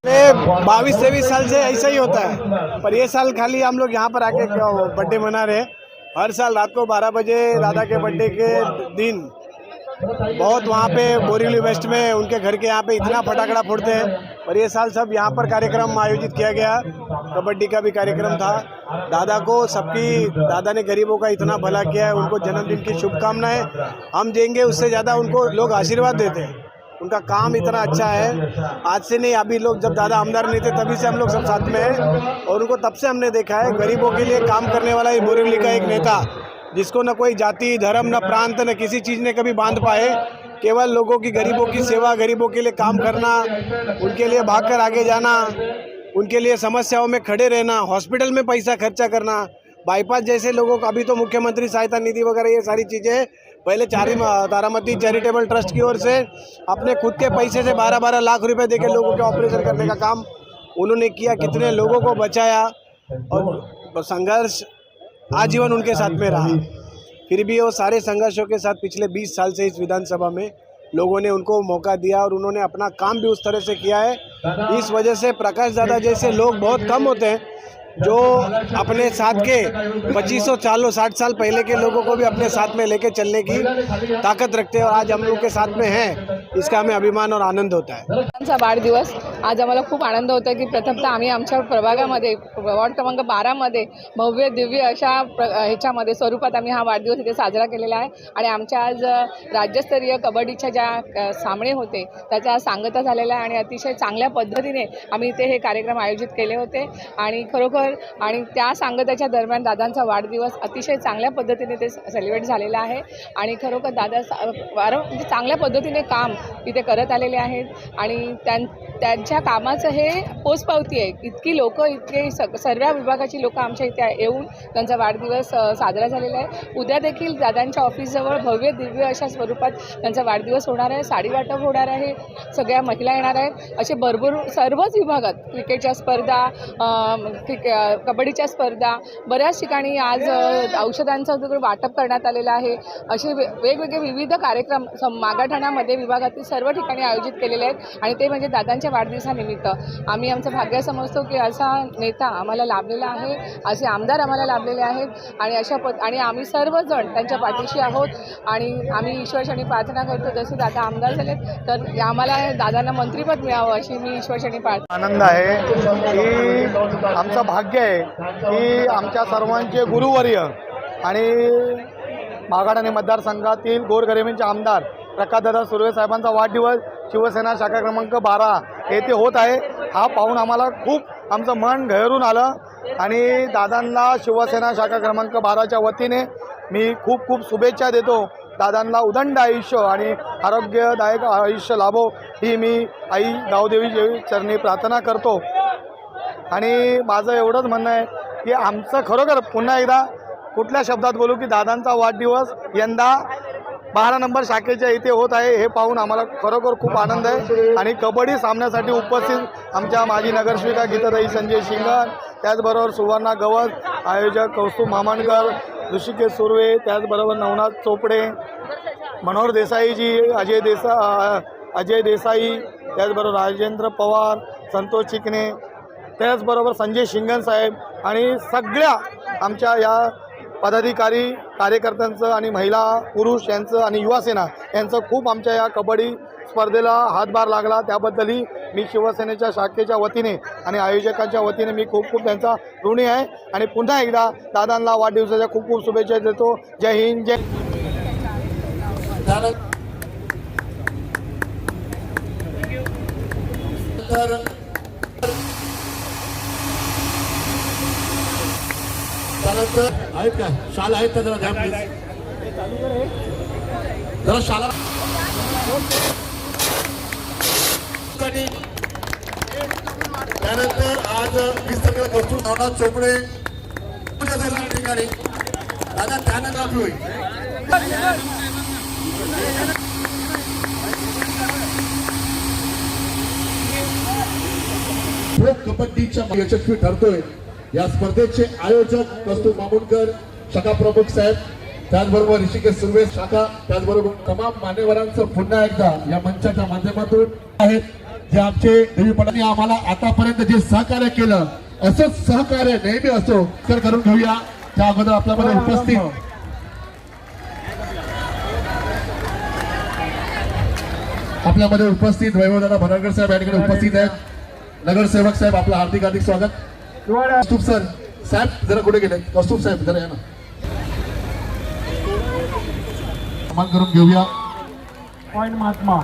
22-23 साल से ऐसा ही होता है, पर ये साल खाली हम लोग यहाँ पर आके बर्थडे मना रहे हैं। हर साल रात को 12 बजे राधा के बर्थडे के दिन बहुत वहाँ पे बोरीवली वेस्ट में उनके घर के यहाँ पे इतना फटाकड़ा फोड़ते हैं। और ये साल सब यहाँ पर कार्यक्रम आयोजित किया गया, कबड्डी का भी कार्यक्रम था। दादा ने गरीबों का इतना भला किया है, उनको जन्मदिन की शुभकामनाएं हम देंगे, उससे ज़्यादा उनको लोग आशीर्वाद देते हैं। उनका काम इतना अच्छा है, आज से नहीं, अभी लोग जब दादा आमदार नहीं थे तभी से हम लोग सब साथ में हैं और उनको तब से हमने देखा है। गरीबों के लिए काम करने वाला ये बोरीवली का एक नेता, जिसको न कोई जाति धर्म न प्रांत न किसी चीज़ ने कभी बांध पाए, केवल लोगों की गरीबों की सेवा, गरीबों के लिए काम करना, उनके लिए भागकर आगे जाना, उनके लिए समस्याओं में खड़े रहना, हॉस्पिटल में पैसा खर्चा करना, बाईपास जैसे लोगों को, अभी तो मुख्यमंत्री सहायता निधि वगैरह ये सारी चीज़ें, पहले तारामती चैरिटेबल ट्रस्ट की ओर से अपने खुद के पैसे से 12-12 लाख रुपए देके लोगों के ऑपरेशन करने का काम उन्होंने किया, कितने लोगों को बचाया और संघर्ष आजीवन उनके साथ में रहा। फिर भी वो सारे संघर्षों के साथ पिछले 20 साल से इस विधानसभा में लोगों ने उनको मौका दिया और उन्होंने अपना काम भी उस तरह से किया है। इस वजह से प्रकाश दादा जैसे लोग बहुत कम होते हैं जो अपने साथ के 25-60 साल पहले के लोगों को भी अपने साथ में लेके चलने की ताकद रखते हैं और आज हम लोग के साथ में हैं, इसका हमें अभिमान और आनंद होता है। दादांचा वाढदिवस आज आम्हाला खूप आनंद होतो की प्रथमतः आम्ही आमच्या प्रभागामध्ये वॉर्ड क्रमांक 12 मध्ये भव्य दिव्य अशा ह्याच्यामध्ये स्वरूपात आम्ही हा वाढदिवस इथे साजरा केलेला आहे आणि आमच्या आज राज्यस्तरीय कबड्डीच्या ज्या सामने होते त्याचा सांगता झालेला आहे आणि अतिशय चांगल्या पद्धतीने आम्ही इथे हे कार्यक्रम आयोजित केले होते आणि खरोखर आणि त्या सांगताच्या दरम्यान दादांचा वाढदिवस अतिशय चांगल्या पद्धतीने ते सेलिब्रेट झालेला आहे आणि खरोखर दादा म्हणजे चांगल्या पद्धतीने काम इथे करत आलेले आहेत आणि त्यांच्या कामाचं हे पोचपावती आहे। इतकी लोक, इतके सर्व विभागाची लोक आमच्या इथे येऊन त्यांचा वाढदिवस साजरा झालेला आहे। उद्या देखील दादांच्या ऑफिसजवळ भव्य दिव्य अशा स्वरूपात त्यांचा वाढदिवस होणार आहे, साडी वाटप होणार आहे, सगळ्या महिला येणार आहेत, असे भरपूर सर्वच विभागात क्रिकेटच्या स्पर्धा, कबड्डीच्या स्पर्धा, बऱ्याच ठिकाणी आज औषधांचं वाटप करण्यात आलेलं आहे। असे वेगवेगळे विविध कार्यक्रम मागाठाण्यामध्ये विभागातील सर्व ठिकाणी आयोजित केलेले आहेत आणि ते म्हणजे दादांच्या वाढदिवसानिमित्त आम्ही आमचं भाग्य समजतो की असा नेता आम्हाला लाभलेला आहे, असे आमदार आम्हाला लाभलेले आहेत आणि आणि आम्ही सर्वजण त्यांच्या पाठीशी आहोत आणि आम्ही ईश्वरचरणी प्रार्थना करतो जसे दादा आमदार झाले तर आम्हाला दादांना मंत्रिपद मिळावं अशी मी ईश्वरचरणी प्रार्थना। आनंद आहे की आमचं भाग्य आहे की आमच्या सर्वांचे गुरुवर्य आणि मागाठाणे मतदारसंघातील गोरगरिबांचे आमदार प्रकाशदादा सुर्वे साहेबांचा वाढदिवस शिवसेना शाखा क्रमांक 12 येथे होत आहे। हा पाहून आम्हाला खूप आमचं मन घरून आलं आणि दादांना शिवसेना शाखा क्रमांक 12च्या वतीने मी खूप खूप शुभेच्छा देतो। दादांना उदंड आयुष्य आणि आरोग्यदायक आयुष्य लाभो ही मी आई गावदेवी चरणी प्रार्थना करतो आणि माझं एवढंच म्हणणं आहे की आमचं खरोखर पुन्हा एकदा कुठल्या शब्दात बोलू की दादांचा वाढदिवस यंदा 12 नंबर शाखेच्या इथे होत आहे हे पाहून आम्हाला खरोखर खूप आनंद आहे आणि कबड्डी सामन्यासाठी उपस्थित आमच्या माजी नगरसेविका गीताताई संजय शिंगण, त्याचबरोबर सुवर्णा गवस, आयोजक कौस्तुभ मामणकर, ऋषिकेश सुर्वे, त्याचबरोबर नवनाथ चोपडे, मनोहर देसाईजी, अजय देसाई, त्याचबरोबर राजेंद्र पवार, संतोष चिकणे, त्याचबरोबर संजय शिंगण साहेब आणि सगळ्या आमच्या या पदाधिकारी कार्यकर्त्यांचं आणि महिला पुरुष यांचं आणि युवासेना यांचं खूप आमच्या या कबड्डी स्पर्धेला हातभार लागला त्याबद्दलही मी शिवसेनेच्या शाखेच्या वतीने आणि आयोजकांच्या वतीने मी खूप खूप त्यांचा ऋणी आहे आणि पुन्हा एकदा दादांना वाढदिवसाच्या खूप खूप शुभेच्छा देतो। जय हिंद, जय आहेत का शाल आहेत का जरा प्लीज जरा शाला त्यानंतर आज विस्तृत कौस्तुभ नवनाथ चोपडे ठिकाणी दादा त्यानंतर आपली कबड्डीच्या यशस्वी ठरतोय। या स्पर्धेचे आयोजक कौस्तुभ मामुणकर, शाखा प्रमुख साहेब, त्याचबरोबर ऋषिकेश सुर्वे शाखा, त्याचबरोबर तमाम मान्यवरांचं पुन्हा एकदा या मंचाच्या माध्यमातून आहेत। जे आमचे देवीपणाने आम्हाला आतापर्यंत जे सहकार्य केलं असंच सहकार्य नेहमी असो तर करून घेऊया. त्या अगोदर आपल्यामध्ये उपस्थित वैभवदादा भराडकर साहेब या ठिकाणी उपस्थित आहेत. नगरसेवक साहेब आपलं हार्दिक स्वागत. कौस्तुभ सर साहेब जरा कुठे गेले? कौस्तुभ साहेब जरा या ना, सन्मान करून घेऊया. पॉइंट महात्मा